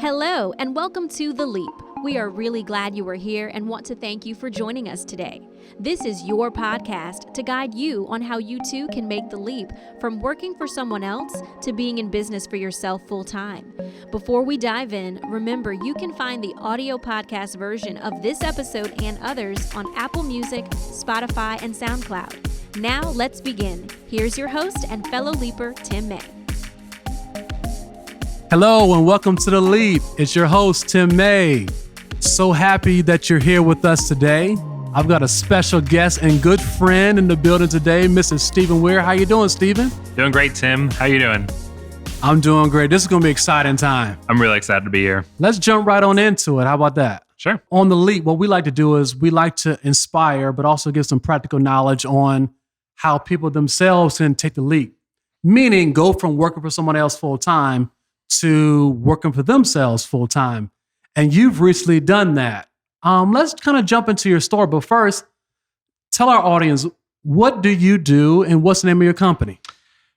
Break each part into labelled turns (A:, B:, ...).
A: Hello, and welcome to The Leap. We are really glad you are here and want to thank you for joining us today. This is your podcast to guide you on how you too can make the leap from working for someone else to being in business for yourself full time. Before we dive in, remember you can find the audio podcast version of this episode and others on Apple Music, Spotify, and SoundCloud. Now let's begin. Here's your host and fellow leaper, Tim May.
B: Hello and welcome to The Leap. It's your host, Tim May. So happy that you're here with us today. I've got a special guest and good friend in the building today, Mrs. Stephen Weir. How you doing, Stephen?
C: Doing great, Tim. How you doing?
B: I'm doing great. This is going to be an exciting time.
C: I'm really excited to be here.
B: Let's jump right on into it. How about that?
C: Sure.
B: On The Leap, what we like to do is we like to inspire, but also give some practical knowledge on how people themselves can take the leap. Meaning go from working for someone else full time to working for themselves full time. And you've recently done that. Let's kind of jump into your story. But first, tell our audience, what do you do and what's the name of your company?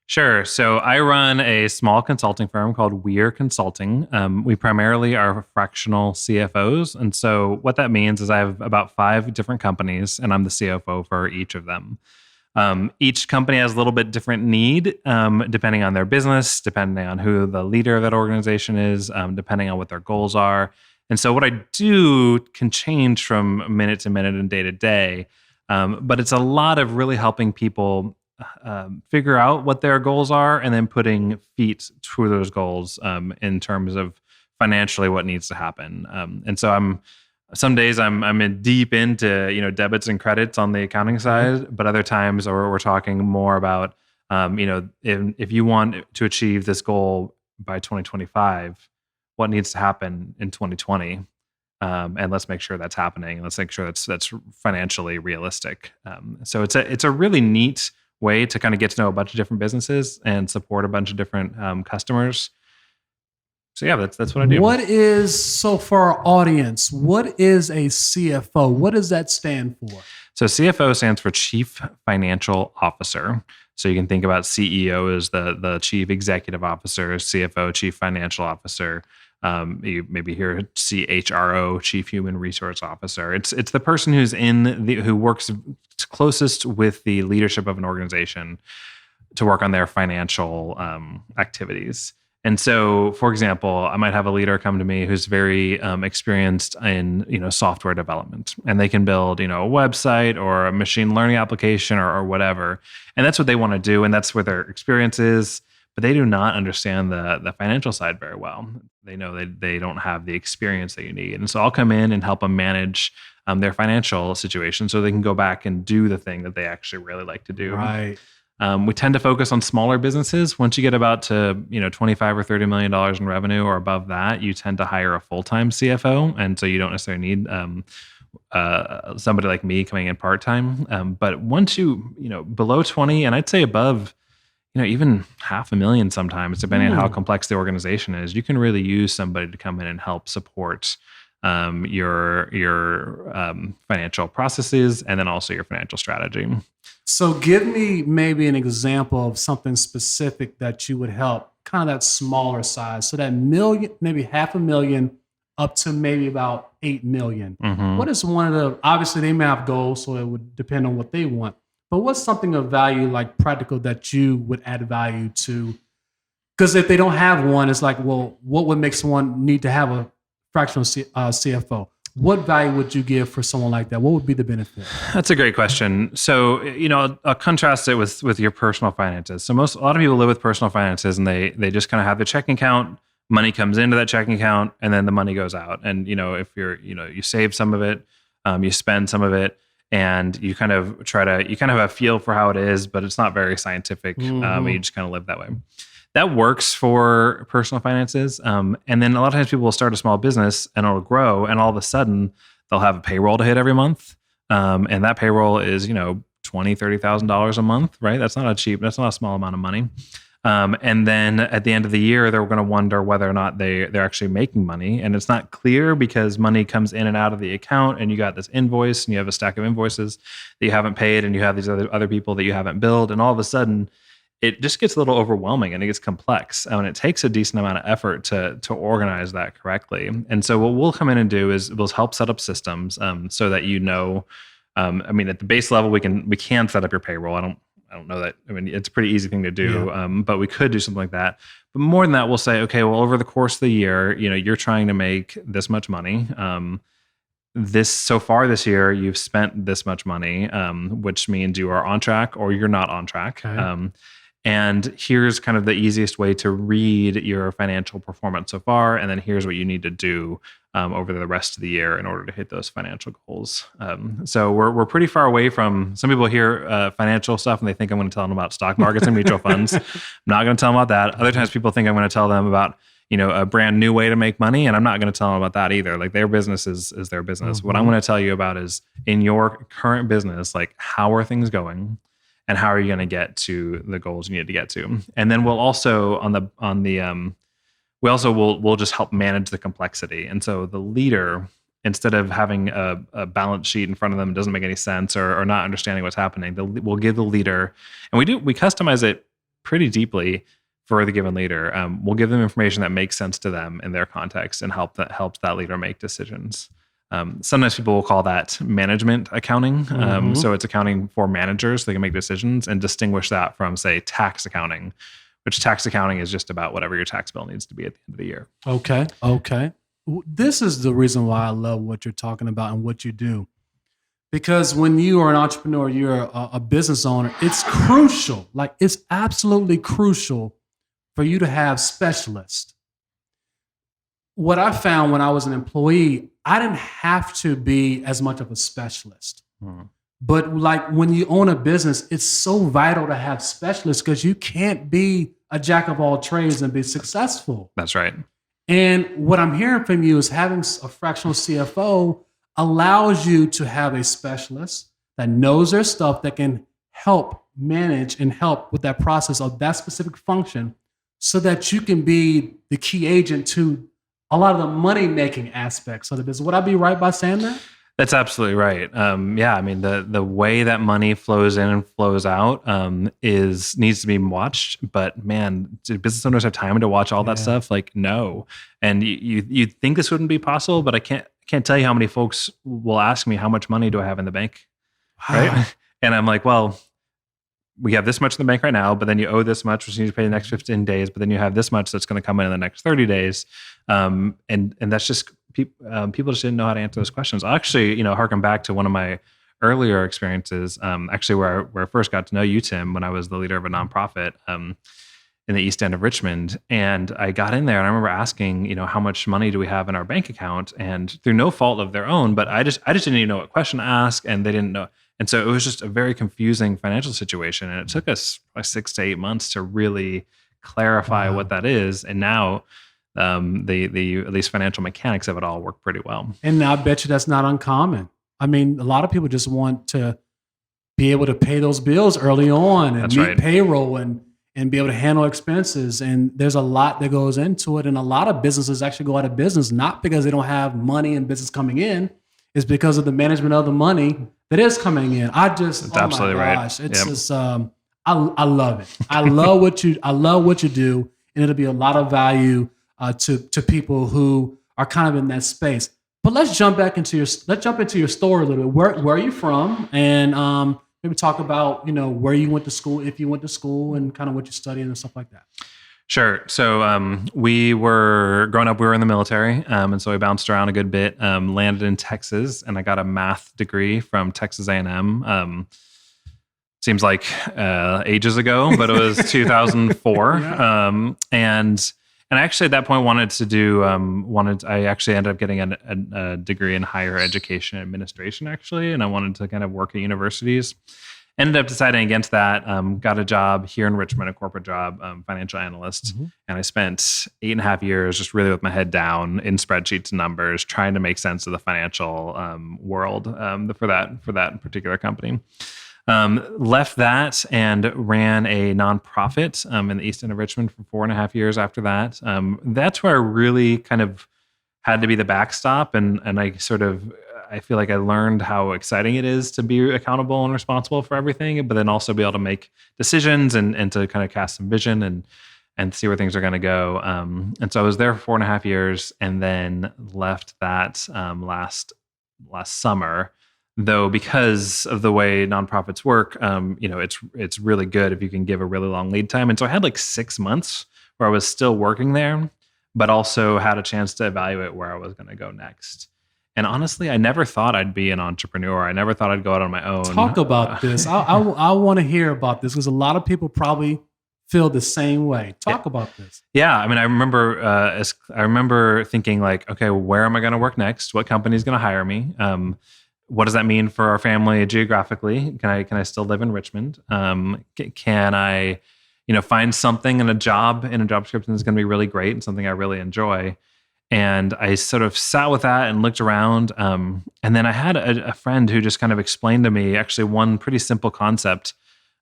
C: Sure. So I run a small consulting firm called Weir Consulting. We primarily are fractional CFOs. And so what that means is I have about 5 different companies and I'm the CFO for each of them. Each company has a little bit different need, depending on their business, depending on who the leader of that organization is, depending on what their goals are. And so what I do can change from minute to minute and day to day. But it's a lot of really helping people figure out what their goals are and then putting feet to those goals in terms of financially what needs to happen. And so some days I'm in deep into debits and credits on the accounting side, but other times we're talking more about if you want to achieve this goal by 2025, what needs to happen in 2020, and let's make sure that's happening. Let's make sure that's financially realistic. So it's a really neat way to kind of get to know a bunch of different businesses and support a bunch of different customers. So yeah, that's what I do.
B: So for our audience, what is a CFO? What does that stand for?
C: So CFO stands for Chief Financial Officer. So you can think about CEO as the Chief Executive Officer, CFO, Chief Financial Officer. You maybe hear CHRO, Chief Human Resource Officer. It's the person who works closest with the leadership of an organization to work on their financial activities. And so, for example, I might have a leader come to me who's very experienced in software development, and they can build a website or a machine learning application or whatever, and that's what they want to do, and that's where their experience is. But they do not understand the financial side very well. They know they don't have the experience that you need, and so I'll come in and help them manage their financial situation so they can go back and do the thing that they actually really like to do.
B: Right.
C: We tend to focus on smaller businesses. Once you get about to $25 or $30 million in revenue or above that, you tend to hire a full-time CFO, and so you don't necessarily need somebody like me coming in part-time. But once you below 20, and I'd say above even $500,000 sometimes, depending on how complex the organization is, you can really use somebody to come in and help support your financial processes and then also your financial strategy.
B: So give me maybe an example of something specific that you would help, kind of that smaller size. So that million, maybe $500,000 up to maybe about 8 million.
C: Mm-hmm.
B: What is one of the, obviously they may have goals, so it would depend on what they want. But what's something of value, like practical, that you would add value to? Because if they don't have one, it's like, well, what would make someone need to have a fractional CFO? What value would you give for someone like that? What would be the benefit?
C: That's a great question. So, I'll contrast it with your personal finances. So a lot of people live with personal finances and they just kind of have their checking account, money comes into that checking account, and then the money goes out. And, if you save some of it, you spend some of it, and you kind of have a feel for how it is, but it's not very scientific.
B: Mm-hmm.
C: You just kind of live that way. That works for personal finances. And then a lot of times people will start a small business and it'll grow, and all of a sudden they'll have a payroll to hit every month. And that payroll is, $20,000, $30,000 a month, right? That's not a small amount of money. And then at the end of the year, they're going to wonder whether or not they're actually making money. And it's not clear because money comes in and out of the account, and you got this invoice and you have a stack of invoices that you haven't paid, and you have these other people that you haven't billed. And all of a sudden it just gets a little overwhelming and it gets complex. And it takes a decent amount of effort to organize that correctly. And so what we'll come in and do is we'll help set up systems so that I mean, at the base level, we can set up your payroll. I don't know that. I mean, it's a pretty easy thing to do, but we could do something like that. But more than that, we'll say, okay, well, over the course of the year, you're trying to make this much money. So far this year, you've spent this much money, which means you are on track or you're not on track.
B: Okay.
C: And here's kind of the easiest way to read your financial performance so far. And then here's what you need to do over the rest of the year in order to hit those financial goals. So we're pretty far away from, some people hear financial stuff and they think I'm going to tell them about stock markets and mutual funds. I'm not going to tell them about that. Other times people think I'm going to tell them about a brand new way to make money. And I'm not going to tell them about that either. Like their business is their business. Mm-hmm. What I'm going to tell you about is in your current business, like how are things going? And how are you going to get to the goals you need to get to? And then we'll also we'll just help manage the complexity. And so the leader, instead of having a balance sheet in front of them that doesn't make any sense or not understanding what's happening, we'll give the leader, and we customize it pretty deeply for the given leader. We'll give them information that makes sense to them in their context and helps that leader make decisions. Sometimes people will call that management accounting. So it's accounting for managers so they can make decisions, and distinguish that from, say, tax accounting, which tax accounting is just about whatever your tax bill needs to be at the end of the year.
B: Okay. This is the reason why I love what you're talking about and what you do. Because when you are an entrepreneur, you're a business owner, it's crucial. Like it's absolutely crucial for you to have specialists. What I found when I was an employee, I didn't have to be as much of a specialist. But like when you own a business, it's so vital to have specialists because you can't be a jack of all trades and be successful.
C: That's right.
B: And what I'm hearing from you is having a fractional CFO allows you to have a specialist that knows their stuff, that can help manage and help with that process of that specific function so that you can be the key agent to a lot of the money-making aspects of the business. Would I be right by saying that?
C: That's absolutely right. Yeah, I mean the way that money flows in and flows out needs to be watched. But man, do business owners have time to watch all that stuff? Like no. And you'd think this wouldn't be possible, but I can't tell you how many folks will ask me how much money do I have in the bank, right? And I'm like, well, we have this much in the bank right now, but then you owe this much, which you need to pay the next 15 days. But then you have this much that's going to come in the next 30 days. And that's just people just didn't know how to answer those questions. I'll actually, harken back to one of my earlier experiences, actually where I first got to know you, Tim, when I was the leader of a nonprofit in the East End of Richmond. And I got in there and I remember asking, how much money do we have in our bank account? And through no fault of their own, but I just didn't even know what question to ask, and they didn't know. And so it was just a very confusing financial situation. And it took us 6 to 8 months to really clarify what that is. And now the at least financial mechanics of it all work pretty well.
B: And I bet you that's not uncommon. I mean, a lot of people just want to be able to pay those bills early on and meet payroll and be able to handle expenses. And there's a lot that goes into it. And a lot of businesses actually go out of business, not because they don't have money and business coming in. It's because of the management of the money that is coming in.
C: That's absolutely right.
B: It's just, I love it. I love what you do. And it'll be a lot of value to people who are kind of in that space. But let's jump into your story a little bit. Where are you from? And maybe talk about, where you went to school, if you went to school, and kind of what you studied and stuff like that.
C: Sure. So we were growing up, we were in the military. And so we bounced around a good bit, landed in Texas, and I got a math degree from Texas A&M. Seems like ages ago, but it was 2004. Yeah. And I actually at that point wanted to do, I actually ended up getting a degree in higher education administration actually. And I wanted to kind of work at universities. Ended up deciding against that, got a job here in Richmond, a corporate job, financial analyst. Mm-hmm. And I spent 8.5 years just really with my head down in spreadsheets and numbers, trying to make sense of the financial world for that particular company. Left that and ran a nonprofit in the East End of Richmond for 4.5 years after that. That's where I really kind of had to be the backstop. And I sort of, I feel like I learned how exciting it is to be accountable and responsible for everything, but then also be able to make decisions and to kind of cast some vision and see where things are going to go. And so I was there for 4.5 years, and then left that last summer. Though because of the way nonprofits work, it's really good if you can give a really long lead time. And so I had like 6 months where I was still working there, but also had a chance to evaluate where I was going to go next. And honestly, I never thought I'd be an entrepreneur. I never thought I'd go out on my own.
B: Talk about this. I want to hear about this because a lot of people probably feel the same way. Talk about this.
C: Yeah, I mean, I remember thinking like, okay, where am I going to work next? What company is going to hire me? What does that mean for our family geographically? Can I still live in Richmond? Can I, find something in a job description that's going to be really great and something I really enjoy? And I sort of sat with that and looked around. And then I had a friend who just kind of explained to me actually one pretty simple concept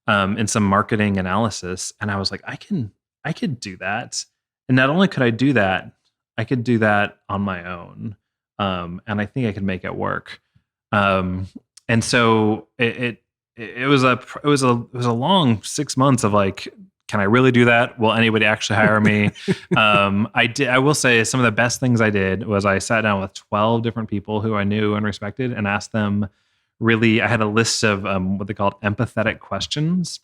C: in some marketing analysis. And I was like, I could do that. And not only could I do that, I could do that on my own. And I think I could make it work. And so it was a long 6 months of like, can I really do that? Will anybody actually hire me? I will say some of the best things I did was I sat down with 12 different people who I knew and respected and asked them I had a list of what they called empathetic questions.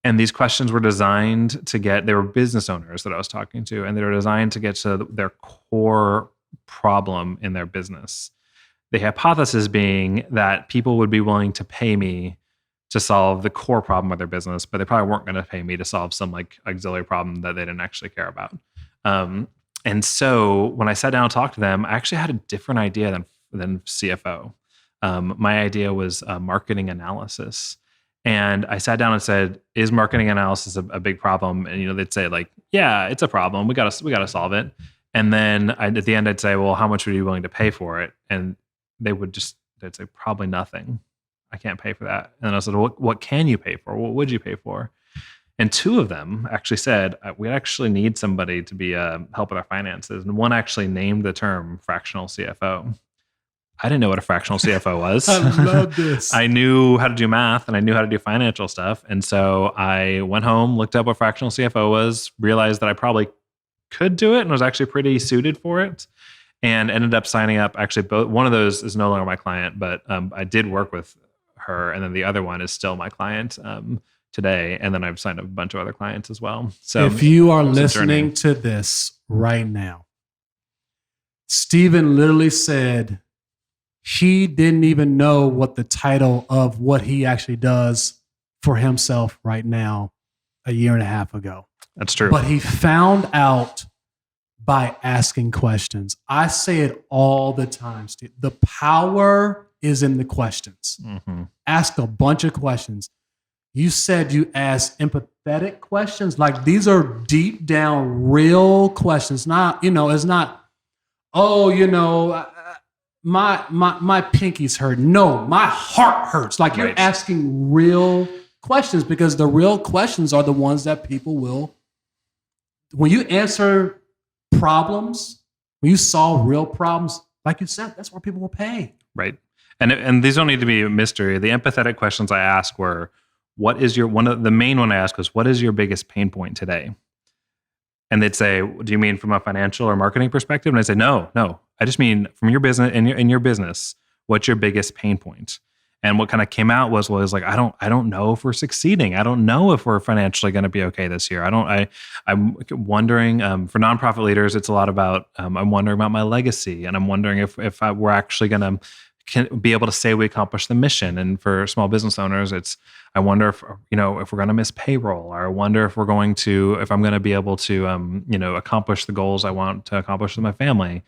C: And these questions were designed they were business owners that I was talking to, and they were designed to get to their core problem in their business. The hypothesis being that people would be willing to pay me to solve the core problem of their business, but they probably weren't going to pay me to solve some like auxiliary problem that they didn't actually care about. And so when I sat down and talked to them, I actually had a different idea than CFO. My idea was marketing analysis. And I sat down and said, is marketing analysis a big problem? And, they'd say like, yeah, it's a problem. We got to solve it. And then at the end, I'd say, well, how much are you willing to pay for it? And they'd say, probably nothing. I can't pay for that. And then I said, well, what can you pay for? What would you pay for? And two of them actually said, we actually need somebody to be help with our finances. And one actually named the term fractional CFO. I didn't know what a fractional CFO was.
B: I love this.
C: I knew how to do math and I knew how to do financial stuff. And so I went home, looked up what fractional CFO was, realized that I probably could do it and was actually pretty suited for it. And ended up signing up. Actually, both one of those is no longer my client, but I did work with her, and then the other one is still my client today. And then I've signed up a bunch of other clients as well. So
B: if you are listening to this right now, Stephen literally said he didn't even know what the title of what he actually does for himself right now a year and a half ago.
C: That's true.
B: But he found out by asking questions. I say it all the time, Steve. The power is in the questions. Mm-hmm. Ask a bunch of questions. You said you asked empathetic questions. Like these are deep down, real questions. Not, it's not, my pinky's hurt. No, my heart hurts. Like you're asking real questions because the real questions are the ones that people will, when you answer problems, when you solve real problems, like you said, that's where people will pay.
C: Right. And these don't need to be a mystery. The empathetic questions I asked were, the main one I asked was, what is your biggest pain point today? And they'd say, do you mean from a financial or marketing perspective? And I say, no, I just mean from your business, in your business, what's your biggest pain point? And what kind of came out was like, I don't know if we're succeeding. I don't know if we're financially going to be okay this year. I'm wondering, for nonprofit leaders, it's a lot about, I'm wondering about my legacy. And I'm wondering if we're actually going to be able to say we accomplished the mission. And for small business owners, I wonder if we're going to miss payroll, or I wonder if I'm going to be able to, accomplish the goals I want to accomplish with my family.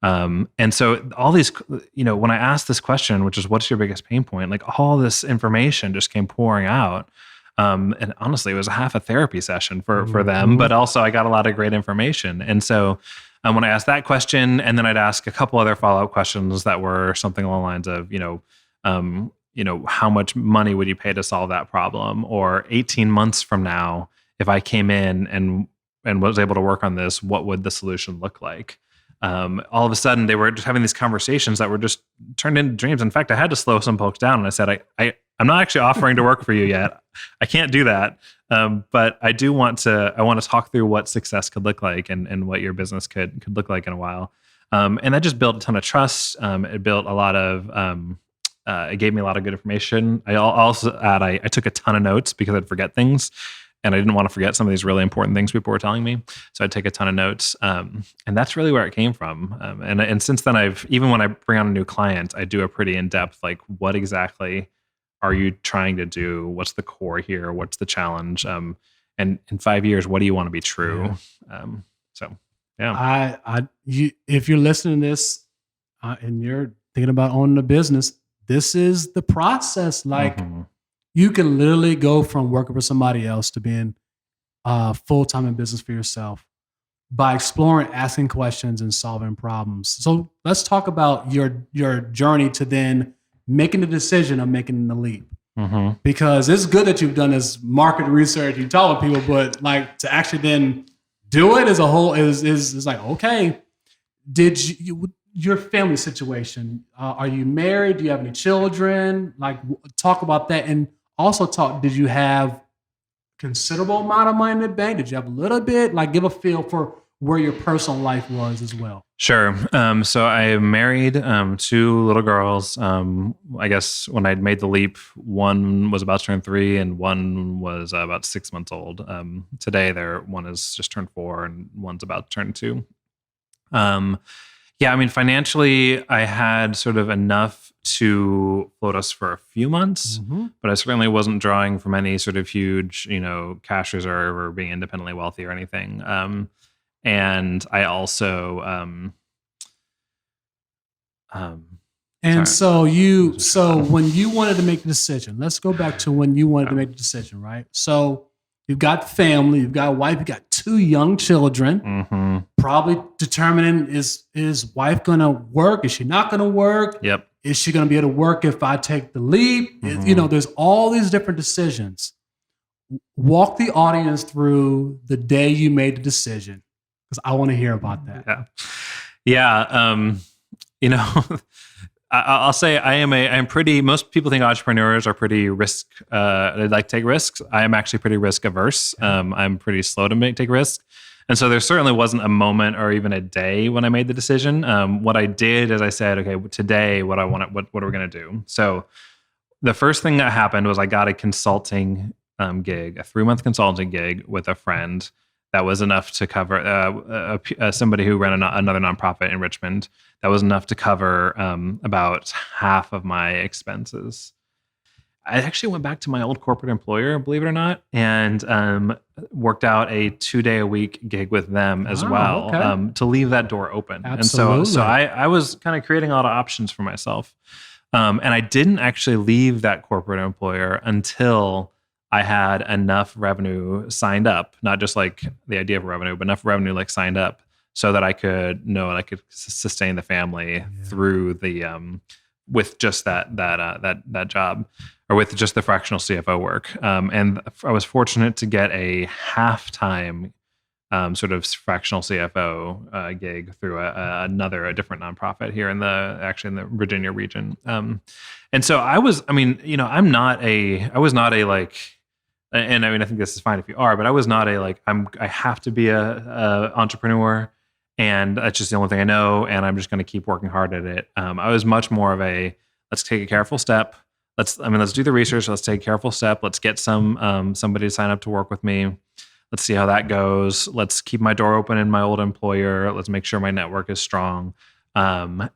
C: And so all these, when I asked this question, which is what's your biggest pain point, like all this information just came pouring out. And honestly, it was half a therapy session for them, but also I got a lot of great information. And so when I asked that question, and then I'd ask a couple other follow-up questions that were something along the lines of, how much money would you pay to solve that problem? Or 18 months from now, if I came in and was able to work on this, what would the solution look like? all of a sudden they were just having these conversations that were just turned into dreams. In fact, I had to slow some folks down and I said, I'm not actually offering to work for you yet. I can't do that. But I do want to talk through what success could look like and what your business could look like in a while. And that just built a ton of trust. It built a lot of, it gave me a lot of good information. I also add, I took a ton of notes because I'd forget things. And I didn't want to forget some of these really important things people were telling me. So I'd take a ton of notes. And that's really where it came from. And since then, even when I bring on a new client, I do a pretty in-depth, like, what exactly are you trying to do? What's the core here? What's the challenge? And in 5 years, what do you want to be true? Yeah.
B: If you're listening to this and you're thinking about owning a business, this is the process. Like, you can literally go from working for somebody else to being full-time in business for yourself by exploring, asking questions, and solving problems. So let's talk about your journey to then making the decision of making the leap. Because it's good that you've done this market research, you talk with people, but like to actually then do it as a whole is like, okay, did your family situation, are you married? Do you have any children? Like, talk about that. And also did you have considerable amount of money in the bank? Did you have a little bit? Like, give a feel for where your personal life was as well.
C: Sure. So I married 2 little girls. I guess when I'd made the leap, one was about to turn 3 and one was about 6 months old. Today, one is just turned 4 and one's about to turn 2. Yeah, I mean, financially, I had sort of enough to float us for a few months, but I certainly wasn't drawing from any sort of huge, cash reserve or being independently wealthy or anything. And I also,
B: so when you wanted to make the decision, let's go back to when you wanted to make the decision, right? So you've got family, you've got a wife, you've got 2 young children, probably determining is wife going to work? Is she not going to work?
C: Yep.
B: Is she going to be able to work if I take the leap? There's all these different decisions. Walk the audience through the day you made the decision, because I want to hear about that.
C: Yeah. I'll say most people think entrepreneurs are pretty they like to take risks. I am actually pretty risk averse. I'm pretty slow to take risks. And so there certainly wasn't a moment or even a day when I made the decision. What I did is I said, okay, today, what are we going to do? So the first thing that happened was I got a consulting gig, a 3-month consulting gig with a friend that was enough to cover somebody who ran another nonprofit in Richmond. That was enough to cover about half of my expenses. I actually went back to my old corporate employer, believe it or not, and worked out a 2-day-a-week gig with them as well, to leave that door open.
B: Absolutely.
C: And so I was kind of creating a lot of options for myself. And I didn't actually leave that corporate employer until I had enough revenue signed up, not just like the idea of revenue, but enough revenue like signed up so that I could know I could sustain the family through the with just that job, or with just the fractional CFO work. And I was fortunate to get a half-time sort of fractional CFO gig through a different nonprofit here in the Virginia region. And so I was not a like, and I mean, I think this is fine if you are, but I was not a like, I have to be a entrepreneur and that's just the only thing I know, and I'm just going to keep working hard at it. I was much more of a, let's take a careful step. Let's do the research. Let's take a careful step. Let's get somebody to sign up to work with me. Let's see how that goes. Let's keep my door open in my old employer. Let's make sure my network is strong. And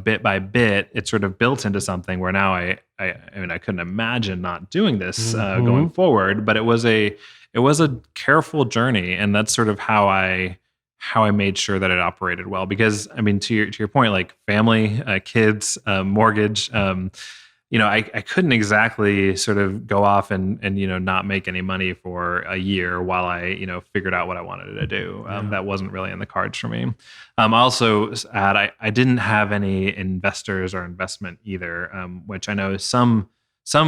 C: bit by bit, it sort of built into something where now I couldn't imagine not doing this going forward. But it was a careful journey, and that's sort of how I made sure that it operated well. Because I mean, to your point, like family, kids, mortgage. I couldn't exactly sort of go off and not make any money for a year while I figured out what I wanted to do. That wasn't really in the cards for me. I also add I didn't have any investors or investment either, which I know some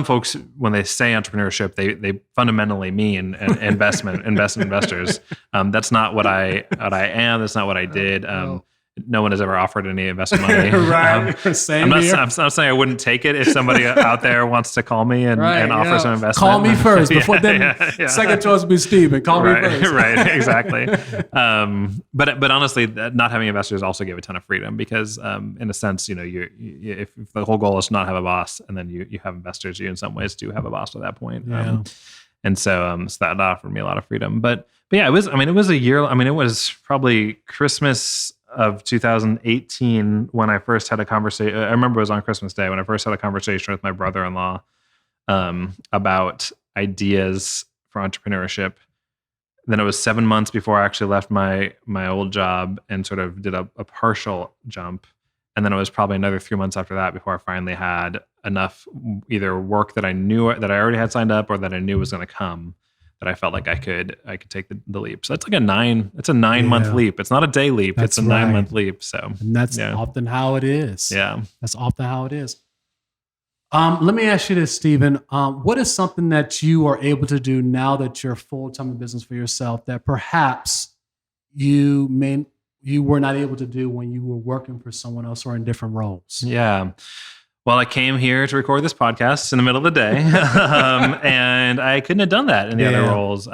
C: folks, when they say entrepreneurship, they fundamentally mean investors. That's not what I am. That's not what I did. no one has ever offered any investment money.
B: Right. Same here.
C: I'm not saying I wouldn't take it if somebody out there wants to call me and offer some investment.
B: Call me first before second choice would be Steven. Call me first.
C: Right, exactly. But honestly, not having investors also gave a ton of freedom because, in a sense, if the whole goal is to not have a boss, and then you have investors, you in some ways do have a boss at that point.
B: Yeah.
C: And so that offered me a lot of freedom. But yeah, it was a year. I mean, it was probably Christmas of 2018 when I first had a conversation. I remember it was on Christmas Day when I first had a conversation with my brother-in-law about ideas for entrepreneurship. Then it was 7 months before I actually left my old job and sort of did a partial jump. And then it was probably another 3 months after that before I finally had enough either work that I knew that I already had signed up or that I knew was going to come that I felt like I could take the leap. So it's like a 9-month leap. It's not a day leap. It's a 9-month leap. So
B: and that's often how it is.
C: Yeah.
B: That's often how it is. Let me ask you this, Steven. What is something that you are able to do now that you're full-time in business for yourself that perhaps you were not able to do when you were working for someone else or in different roles?
C: Yeah. Well, I came here to record this podcast in the middle of the day, and I couldn't have done that in the other roles.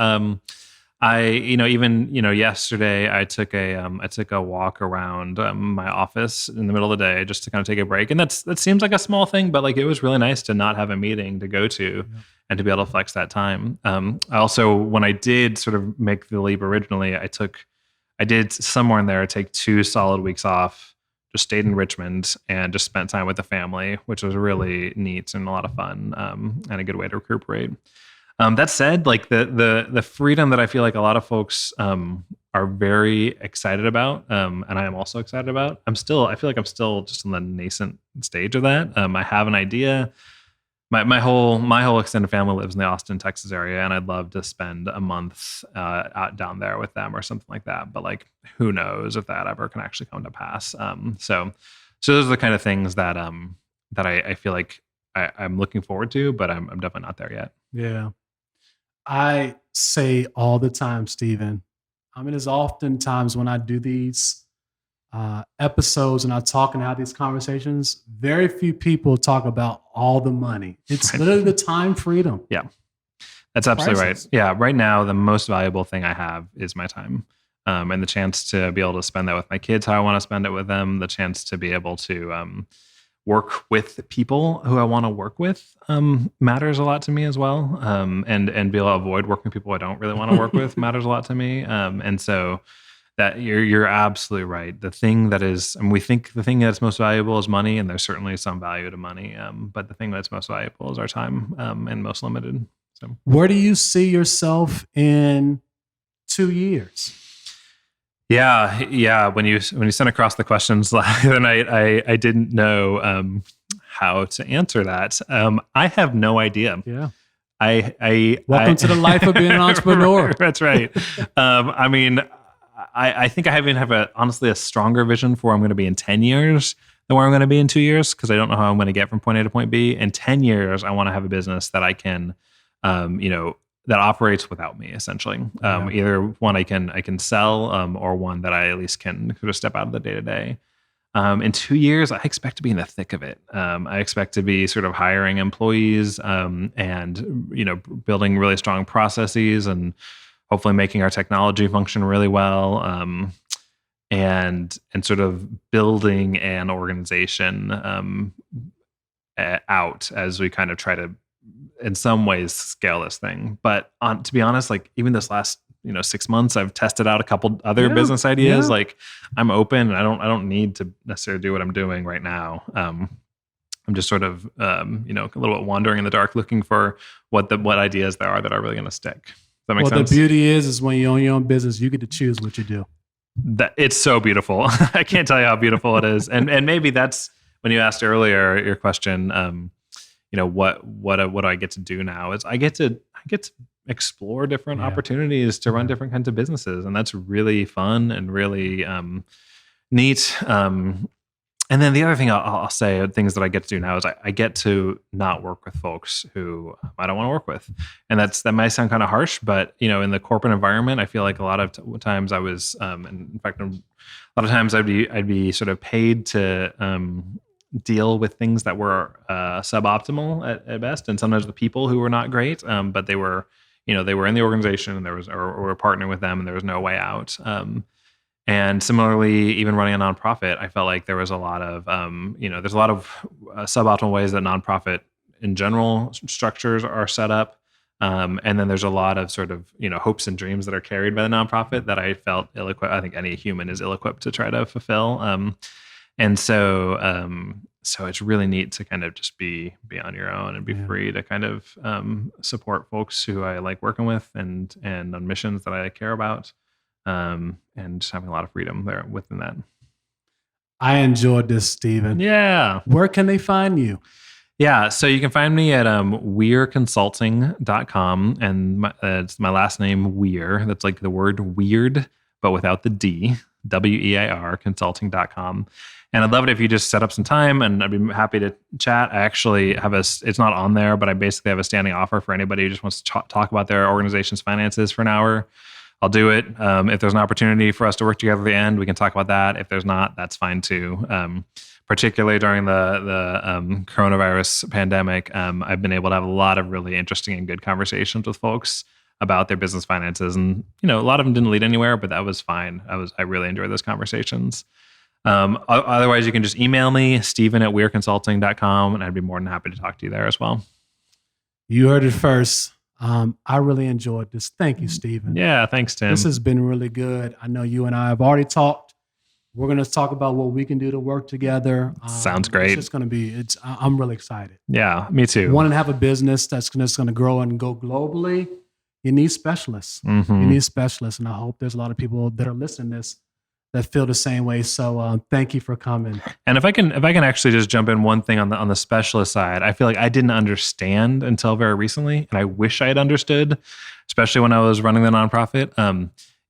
C: Yesterday I took a walk around my office in the middle of the day just to kind of take a break, and that seems like a small thing, but like it was really nice to not have a meeting to go to and to be able to flex that time. I also, when I did sort of make the leap originally, I did somewhere in there take 2 solid weeks off. Just stayed in Richmond and just spent time with the family, which was really neat and a lot of fun, and a good way to recuperate. That said, like the freedom that I feel like a lot of folks are very excited about, and I am also excited about. I feel like I'm still just in the nascent stage of that. I have an idea. My whole extended family lives in the Austin, Texas area, and I'd love to spend a month out down there with them or something like that. But like, who knows if that ever can actually come to pass? So those are the kind of things that I feel like I'm looking forward to, but I'm definitely not there yet.
B: Yeah, I say all the time, Steven. I mean, there's often times when I do these episodes and I talk and have these conversations, very few people talk about all the money. It's literally the time freedom.
C: Yeah, that's absolutely right. Yeah, right now, the most valuable thing I have is my time, and the chance to be able to spend that with my kids how I want to spend it with them, the chance to be able to work with people who I want to work with matters a lot to me as well, and be able to avoid working with people I don't really want to work with matters a lot to me, and so that you're absolutely right. The thing that is, and we think the thing that's most valuable is money, and there's certainly some value to money. But the thing that's most valuable is our time, and most limited. So,
B: where do you see yourself in 2 years?
C: Yeah. When you sent across the questions the other night, I didn't know how to answer that. I have no idea.
B: Yeah.
C: Welcome
B: to the life of being an entrepreneur.
C: That's right. I mean, I think I even have honestly a stronger vision for where I'm going to be in 10 years than where I'm going to be in 2 years, because I don't know how I'm going to get from point A to point B. In 10 years, I want to have a business that I can, that operates without me, essentially. Either one I can sell, or one that I at least can sort of step out of the day to day. In 2 years, I expect to be in the thick of it. I expect to be sort of hiring employees, and building really strong processes, and hopefully making our technology function really well, and sort of building an organization out as we kind of try to, in some ways, scale this thing. But to be honest, like even this last 6 months, I've tested out a couple other business ideas. Like I'm open, and I don't need to necessarily do what I'm doing right now. I'm just sort of a little bit wandering in the dark, looking for what ideas there are that are really going to stick. That makes sense?
B: The beauty is when you own your own business, you get to choose what you do.
C: It's so beautiful. I can't tell you how beautiful it is. And maybe that's when you asked earlier your question. What do I get to do now? Is I get to explore different opportunities to run different kinds of businesses, and that's really fun and really neat. And then the other thing I'll say, things that I get to do now is I get to not work with folks who I don't want to work with, and that might sound kind of harsh, but in the corporate environment, I feel like a lot of times I was, and in fact, a lot of times I'd be sort of paid to deal with things that were suboptimal at best, and sometimes the people who were not great, but they were, they were in the organization, and there was, or we're partnering with them, and there was no way out. And similarly, even running a nonprofit, I felt like there was a lot of, there's a lot of suboptimal ways that nonprofit in general structures are set up. And then there's a lot of sort of, hopes and dreams that are carried by the nonprofit that I felt ill-equipped. I think any human is ill-equipped to try to fulfill. And so it's really neat to kind of just be on your own and be free to kind of support folks who I like working with and on missions that I care about. And just having a lot of freedom there within that.
B: I enjoyed this, Stephen.
C: Yeah.
B: Where can they find you?
C: Yeah. So you can find me at weirconsulting.com, and it's my last name, Weir. That's like the word weird, but without the D, WEIR, consulting.com. And I'd love it if you just set up some time, and I'd be happy to chat. I actually have it's not on there, but I basically have a standing offer for anybody who just wants to talk about their organization's finances for an hour. I'll do it. If there's an opportunity for us to work together at the end, we can talk about that. If there's not, that's fine too. Particularly during the coronavirus pandemic, I've been able to have a lot of really interesting and good conversations with folks about their business finances. And, a lot of them didn't lead anywhere, but that was fine. I really enjoyed those conversations. Otherwise, you can just email me, Stephen@weirconsulting.com, and I'd be more than happy to talk to you there as well.
B: You heard it first. I really enjoyed this. Thank you, Stephen.
C: Yeah, thanks, Tim.
B: This has been really good. I know you and I have already talked. We're going to talk about what we can do to work together.
C: Sounds great.
B: It's just going to be, I'm really excited.
C: Yeah, me too.
B: Want to have a business that's going to grow and go globally. You need specialists.
C: Mm-hmm.
B: You need specialists. And I hope there's a lot of people that are listening to this that feel the same way. So thank you for coming.
C: And if I can actually just jump in one thing on the specialist side, I feel like I didn't understand until very recently, and I wish I had understood, especially when I was running the nonprofit.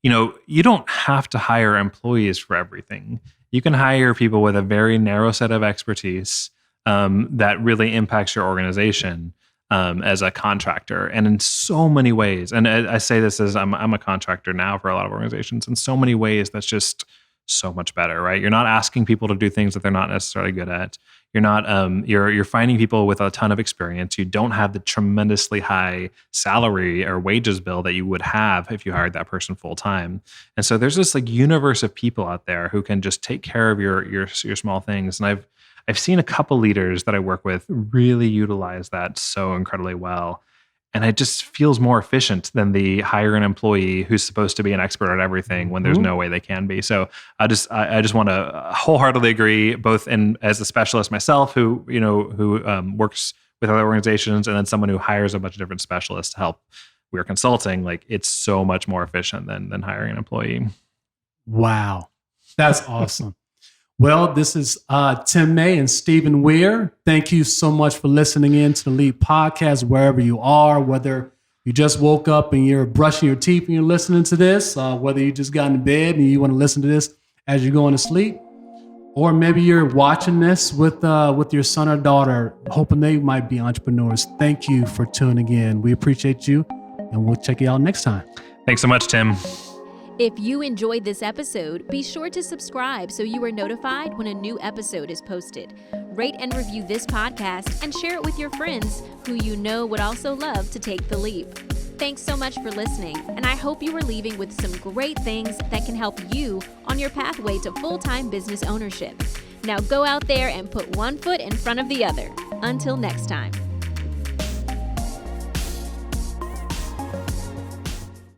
C: You don't have to hire employees for everything. You can hire people with a very narrow set of expertise that really impacts your organization as a contractor, and in so many ways. And I say this as I'm a contractor now for a lot of organizations. In so many ways, that's just so much better, right? You're not asking people to do things that they're not necessarily good at. You're not you're finding people with a ton of experience. You don't have the tremendously high salary or wages bill that you would have if you hired that person full time. And so there's this like universe of people out there who can just take care of your small things. And I've seen a couple leaders that I work with really utilize that so incredibly well. And it just feels more efficient than the hire an employee who's supposed to be an expert at everything when there's no way they can be. So I just want to wholeheartedly agree, both as a specialist myself who works with other organizations, and then someone who hires a bunch of different specialists to help Weir Consulting. Like, it's so much more efficient than hiring an employee.
B: Wow. That's awesome. Well, this is Tim May and Stephen Weir. Thank you so much for listening in to the Leap Podcast, wherever you are, whether you just woke up and you're brushing your teeth and you're listening to this, whether you just got in bed and you want to listen to this as you're going to sleep, or maybe you're watching this with your son or daughter, hoping they might be entrepreneurs. Thank you for tuning in. We appreciate you, and we'll check you out next time.
C: Thanks so much, Tim.
A: If you enjoyed this episode, be sure to subscribe so you are notified when a new episode is posted. Rate and review this podcast and share it with your friends who you know would also love to take the leap. Thanks so much for listening, and I hope you are leaving with some great things that can help you on your pathway to full-time business ownership. Now go out there and put one foot in front of the other. Until next time.